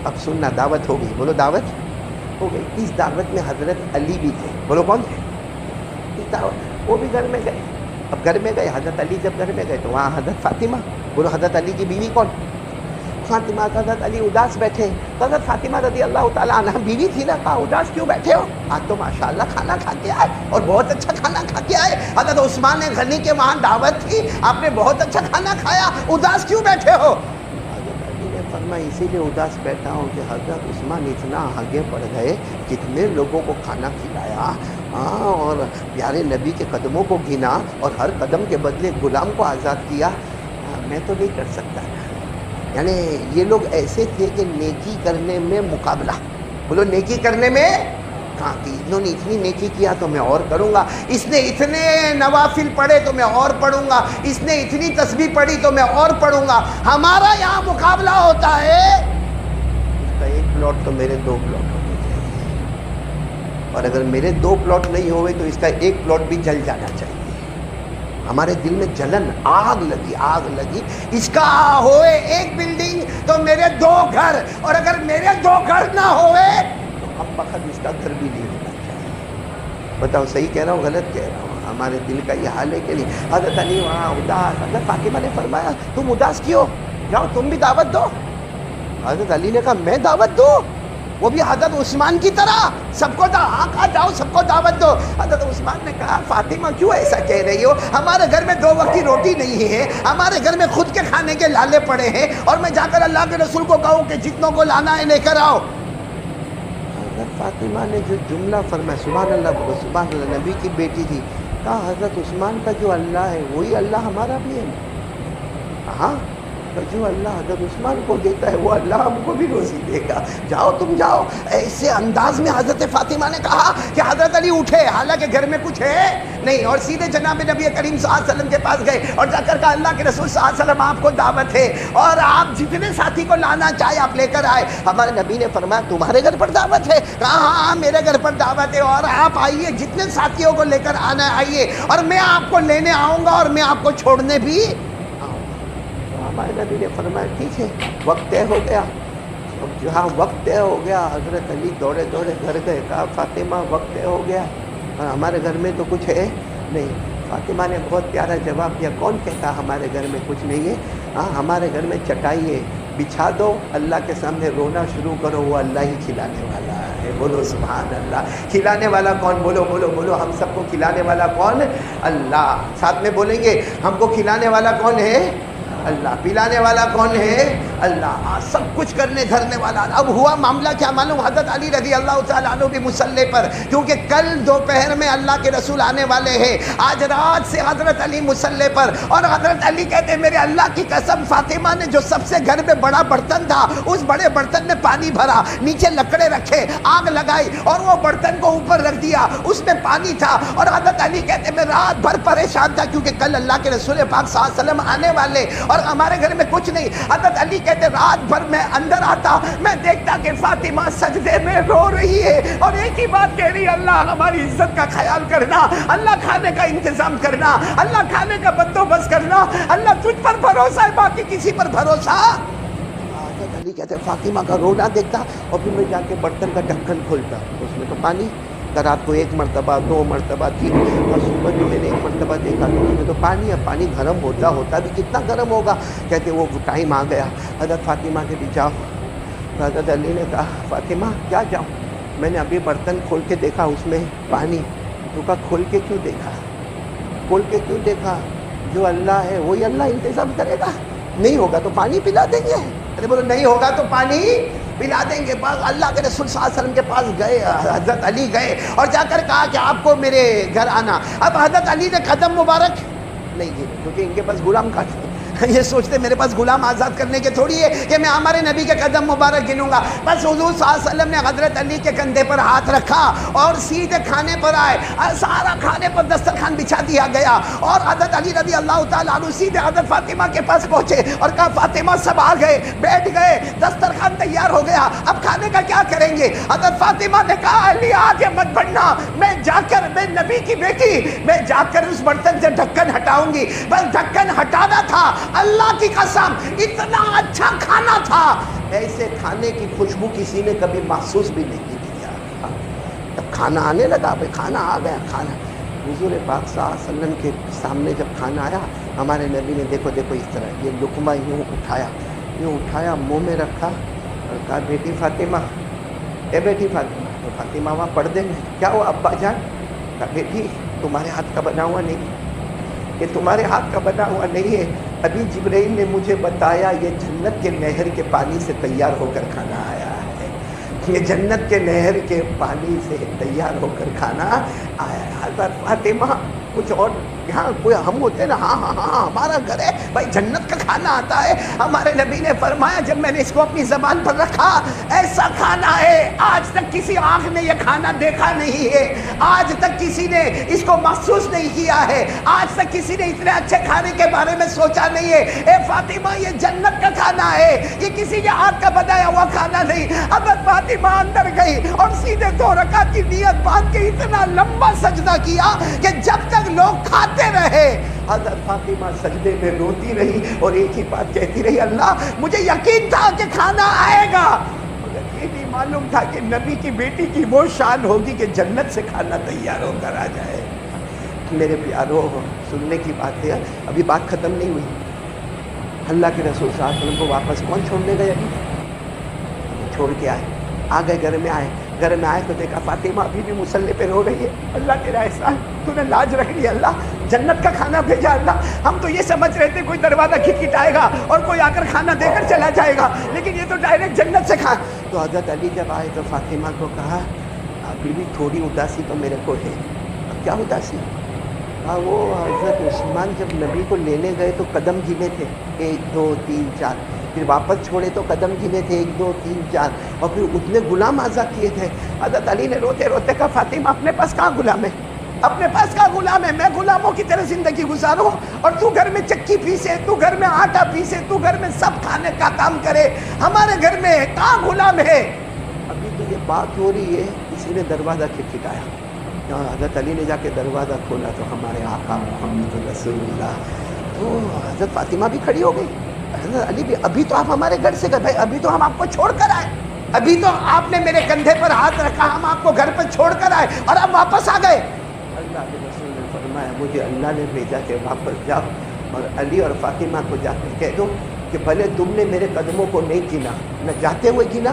اب سننا دعوت ہو گئی، بولو دعوت ہو گئی. اس دعوت میں حضرت علی بھی تھے، بولو کون تھے؟ اس دعوت وہ بھی گھر میں گئے. اب گھر میں گئے، حضرت علی جب گھر میں گئے تو وہاں حضرت فاطمہ، بولو حضرت علی کی بیوی کون؟ فاطمہ. حضرت علی اداس بیٹھے، حضرت فاطمہ رضی اللہ تعالیٰ عنہ بیوی تھی نا، کہا اداس کیوں بیٹھے ہو؟ آج تو ماشاءاللہ کھانا کھا کے آئے اور بہت اچھا کھانا کھا کے آئے. حضرت عثمان غنی کے وہاں دعوت تھی، آپ نے بہت اچھا کھانا کھایا، اداس کیوں بیٹھے ہو؟ حضرت علی نے فرمایا اسی لیے اداس بیٹھا ہوں کہ حضرت عثمان اتنا آگے بڑھ گئے، کتنے لوگوں کو کھانا کھلایا، اور پیارے نبی کے قدموں کو گنا اور ہر قدم کے بدلے غلام کو آزاد کیا. میں تو نہیں کر سکتا. یعنی یہ لوگ ایسے تھے کہ نیکی کرنے میں مقابلہ، بولو نیکی کرنے میں، کہاں کی انہوں نے اتنی نیکی کیا تو میں اور کروں گا، اس نے اتنے نوافل پڑھے تو میں اور پڑھوں گا، اس نے اتنی تسبیح پڑھی تو میں اور پڑھوں گا. ہمارا یہاں مقابلہ ہوتا ہے اس کا ایک پلاٹ تو میرے 2 پلاٹ ہونے چاہیے، اور اگر میرے 2 پلاٹ نہیں ہوئے تو اس کا ایک پلاٹ بھی جل جانا چاہیے. ہمارے دل میں جلن، آگ لگی. اس کا ہوئے ایک بلڈنگ تو میرے 2 گھر، اور اگر میرے 2 گھر نہ ہوئے تو ہم وقت اس کا گھر بھی نہیں ہونا چاہیے. بتاؤ صحیح کہہ رہا ہوں غلط کہہ رہا ہوں؟ ہمارے دل کا یہ حال ہے کہ نہیں. حضرت علی وہاں اداس، حضرت فاطمہ نے فرمایا تم اداس کیوں، جاؤ تم بھی دعوت دو. حضرت علی نے کہا میں دعوت دوں؟ وہ بھی حضرت عثمان کی طرح سب کو کہا جاؤ سب کو دعوت دو. حضرت عثمان نے کہا فاطمہ کیوں ایسا کہہ رہی ہو؟ ہمارے گھر میں 2 وقت کی روٹی نہیں ہے، ہمارے گھر میں خود کے کھانے کے لالے پڑے ہیں، اور میں جا کر اللہ کے رسول کو کہوں کہ جتنوں کو لانا ہے لے کر آؤ. حضرت فاطمہ نے جو جملہ فرمایا، سبحان اللہ بولو سبحان اللہ، نبی کی بیٹی تھی، کہا حضرت عثمان کا جو اللہ ہے وہی اللہ ہمارا بھی ہے. ہاں جو اللہ حضرت عثمان کو دیتا ہے وہ اللہ ہم کو بھی روزی دے گا. جاؤ تم جاؤ. ایسے انداز میں حضرت فاطمہ نے کہا کہ حضرت علی اٹھے، حالانکہ گھر میں کچھ ہے نہیں، اور سیدھے جناب نبی کریم صلی اللہ علیہ وسلم کے پاس گئے اور جا کر کہا اللہ کے رسول صلی اللہ علیہ وسلم آپ کو دعوت ہے اور آپ جتنے ساتھی کو لانا چاہے آپ لے کر آئے. ہمارے نبی نے فرمایا تمہارے گھر پر دعوت ہے؟ کہا ہاں میرے گھر پر دعوت ہے، اور آپ آئیے جتنے ساتھیوں کو لے کر آنا آئیے، اور میں آپ کو لینے آؤں گا اور میں آپ کو چھوڑنے بھی. ہمارے نبی نے فرمایا ٹھیک ہے، وقت طے ہو گیا. اب جہاں وقت طے ہو گیا حضرت علی دوڑے گھر گئے. کہا فاطمہ وقت طے ہو گیا اور ہمارے گھر میں تو کچھ ہے نہیں. فاطمہ نے بہت پیارا جواب دیا، کون کہتا ہمارے گھر میں کچھ نہیں ہے؟ ہاں ہمارے گھر میں چٹائی ہے، بچھا دو، اللہ کے سامنے رونا شروع کرو، وہ اللہ ہی کھلانے والا ہے. بولو سبحان اللہ. کھلانے والا کون؟ بولو بولو بولو. ہم سب کو کھلانے والا کون؟ اللہ. ساتھ میں بولیں گے ہم کو کھلانے والا کون ہے؟ اللہ. پلانے والا کون ہے؟ اللہ. سب کچھ کرنے دھرنے والا. اب ہوا معاملہ کیا معلوم؟ حضرت علی رضی اللہ تعالیٰ عنہ بھی مصلی پر، کیونکہ کل دوپہر میں اللہ کے رسول آنے والے ہیں، آج رات سے حضرت علی مصلی پر. اور حضرت علی کہتے ہیں میرے اللہ کی قسم فاطمہ نے جو سب سے گھر میں بڑا برتن تھا اس بڑے برتن میں پانی بھرا، نیچے لکڑے رکھے، آگ لگائی اور وہ برتن کو اوپر رکھ دیا، اس میں پانی تھا. اور حضرت علی کہتے ہیں میں رات بھر پریشان تھا کیونکہ کل اللہ کے رسول پاک صلی اللہ علیہ وسلم آنے والے اور ہمارے گھر میں کچھ نہیں. حضرت علی کہتے رات بھر میں اندر آتا، میں دیکھتا کہ فاطمہ سجدے میں رو رہی ہے اور ایک ہی بات کہہ رہی ہے اللہ ہماری عزت کا خیال کرنا، اللہ کھانے کا انتظام کرنا، اللہ کھانے کا بندوبست کرنا، اللہ تجھ پر بھروسہ ہے باقی کسی پر بھروسہ. حضرت علی کہتے فاطمہ کا رونا دیکھتا اور پھر میں جا کے برتن کا ڈھکن کھولتا، اس میں تو پانی. رات کو 1 مرتبہ 2 مرتبہ 3 اور صبح بھی میں نے 1 مرتبہ دیکھا تو اس میں تو پانی ہے. پانی گرم ہوتا بھی کتنا گرم ہوگا. کہتے وہ ٹائم آ گیا حضرت فاطمہ کے بھی جاؤ. حضرت علی نے کہا فاطمہ کیا جاؤ؟ میں نے ابھی برتن کھول کے دیکھا اس میں پانی. تو کہا کھول کے کیوں دیکھا؟ کھول کے کیوں دیکھا؟ جو اللہ ہے وہی اللہ انتظام کرے گا. نہیں ہوگا تو پانی پلا دیں گے. ارے بولو نہیں ہوگا تو پانی پلا دیں گے. بس اللہ کے رسول صلی اللہ علیہ وسلم کے پاس گئے، حضرت علی گئے اور جا کر کہا کہ آپ کو میرے گھر آنا. اب حضرت علی نے قدم مبارک نہیں گنے کیونکہ ان کے پاس غلام کاٹ یہ سوچتے میرے پاس غلام آزاد کرنے کے تھوڑی ہے کہ میں ہمارے نبی کے قدم مبارک گنوں گا. بس حضور صلی اللہ علیہ وسلم نے حضرت علی کے کندھے پر ہاتھ رکھا اور سیدھے کھانے پر آئے. سارا کھانے پر دسترخوان بچھا دیا گیا اور حضرت علی رضی اللہ تعالیٰ عنہ سیدھے حضرت فاطمہ کے پاس پہنچے اور کہا فاطمہ سب آ گئے، بیٹھ گئے، دسترخوان تیار ہو گیا، اب کھانے کا کیا کریں گے؟ حضرت فاطمہ نے کہا علی آگے مت بڑھنا، میں جا کر، میں نبی کی بیٹی، میں جا کر اس برتن سے ڈھکن ہٹاؤں گی. بس ڈھکن ہٹانا تھا اللہ کی قسم اتنا اچھا کھانا تھا، ایسے کھانے کی خوشبو کسی نے کبھی محسوس بھی نہیں کیا۔ جب کھانا آنے لگا، بھائی کھانا آ گیا، کھانا حضور پاک صلی اللہ علیہ وسلم کے سامنے جب کھانا آیا، ہمارے نبی نے دیکھو اس طرح یہ لقمہ یوں اٹھایا منہ میں رکھا اور کہا بیٹی فاطمہ، اے بیٹی فاطمہ۔ تو فاطمہ وہاں پردے میں، کیا ہوا ابا جان؟ کہا بیٹی تمہارے ہاتھ کا بنا ہوا نہیں، یہ تمہارے ہاتھ کا بنا ہوا نہیں ہے، ابھی جبرائیل نے مجھے بتایا یہ جنت کے نہر کے پانی سے تیار ہو کر کھانا آیا ہے، یہ جنت کے نہر کے پانی سے تیار ہو کر کھانا آیا ہے۔ حضرت فاطمہ کچھ اور یہاں کوئی ہم ہوتے ہیں نا، ہاں ہمارا گھر ہے بھائی، جنت کا کھانا آتا ہے۔ ہمارے نبی نے فرمایا جب میں نے اس کو اپنی زبان پر رکھا، ایسا کھانا ہے آج تک کسی آنکھ نے یہ کھانا دیکھا نہیں ہے، آج تک کسی نے اس کو محسوس نہیں کیا ہے، آج تک کسی نے اتنے اچھے کھانے کے بارے میں سوچا نہیں ہے۔ اے فاطمہ یہ جنت کا کھانا ہے، یہ کسی کے ہاتھ کا بنایا ہوا کھانا نہیں۔ حضرت فاطمہ اندر گئی اور سیدھے 2 رکعت کی نیت باندھ کے اتنا لمبا سجدہ کیا کہ جب تک لوگ کھاتے رہے حضرت فاطمہ سجدے میں روتی رہی اور ایک ہی بات کہتی رہی، اللہ مجھے یقین تھا کہ کھانا آئے گا، مگر یہ نہیں معلوم تھا کہ نبی کی بیٹی کی وہ شان ہوگی کہ جنت سے کھانا تیار ہو کر آ جائے۔ میرے پیارو سننے کی بات ہے، ابھی بات ختم نہیں ہوئی۔ اللہ کے رسول صلی اللہ علیہ وسلم کو واپس کون چھوڑنے گئے؟ ابھی چھوڑ کے آ گئے، گھر میں آئے تو دیکھا فاطمہ ابھی بھی مصلی پہ رو رہی ہے۔ اللہ تیرا احسان، تو نے لاج رکھ لی اللہ، جنت کا کھانا بھیجا اللہ۔ ہم تو یہ سمجھ رہے تھے کوئی دروازہ کھٹکھٹائے گا اور کوئی آ کر کھانا دے کر چلا جائے گا، لیکن یہ تو ڈائریکٹ جنت سے کھا۔ تو حضرت علی جب آئے تو فاطمہ کو کہا ابھی بھی تھوڑی اداسی تو میرے کو ہے۔ اب کیا اداسی؟ وہ حضرت عثمان جب نبی کو لینے گئے تو قدم گنے تھے 1 2 3 4، پھر واپس چھوڑے تو قدم گنے تھے 1 2 3 4، اور پھر اتنے غلام آزاد کیے تھے۔ حضرت علی نے روتے روتے کہا فاطمہ اپنے پاس کہاں غلام ہے، اپنے پاس کہاں غلام ہے؟ میں غلاموں کی طرح زندگی گزاروں اور تو گھر میں چکی پیسے، تو گھر میں آٹا پیسے، تو گھر میں سب کھانے کا کام کرے، ہمارے گھر میں کہاں غلام ہے؟ ابھی تو یہ بات ہو رہی ہے، کسی نے دروازہ کھٹکھٹایا، حضرت علی نے جا کے دروازہ کھولا تو ہمارے آقا محمد رسول اللہ، تو حضرت فاطمہ بھی کھڑی ہو گئی، حضرت علی بھی ابھی تو آپ ہمارے گھر سے گئے، بھائی ابھی تو ہم آپ کو چھوڑ کر آئے، ابھی تو آپ نے میرے کندھے پر ہاتھ رکھا، ہم آپ کو گھر پر چھوڑ کر آئے اور آپ واپس آ گئے۔ اللہ کے رسول نے فرمایا مجھے اللہ نے بھیجا کہ واپس جاؤ اور علی اور فاطمہ کو جا کے کہہ دو کہ بھلے تم نے میرے قدموں کو نہیں گنا، نہ جاتے ہوئے گنا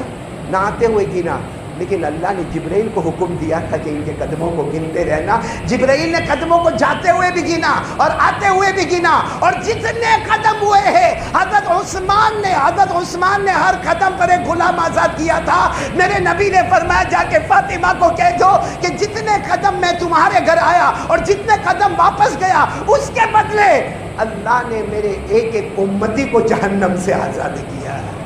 نہ آتے ہوئے گنا، لیکن اللہ نے جبرائیل کو حکم دیا تھا کہ ان کے قدموں کو گنتے رہنا۔ جبرائیل نے قدموں کو جاتے ہوئے بھی گنا اور آتے ہوئے بھی گنا، اور جتنے قدم ہوئے ہیں حضرت عثمان نے ہر قدم پر ایک غلام آزاد کیا تھا۔ میرے نبی نے فرمایا جا کے فاطمہ کو کہہ دو کہ جتنے قدم میں تمہارے گھر آیا اور جتنے قدم واپس گیا، اس کے بدلے اللہ نے میرے ایک امتی کو جہنم سے آزاد کیا ہے۔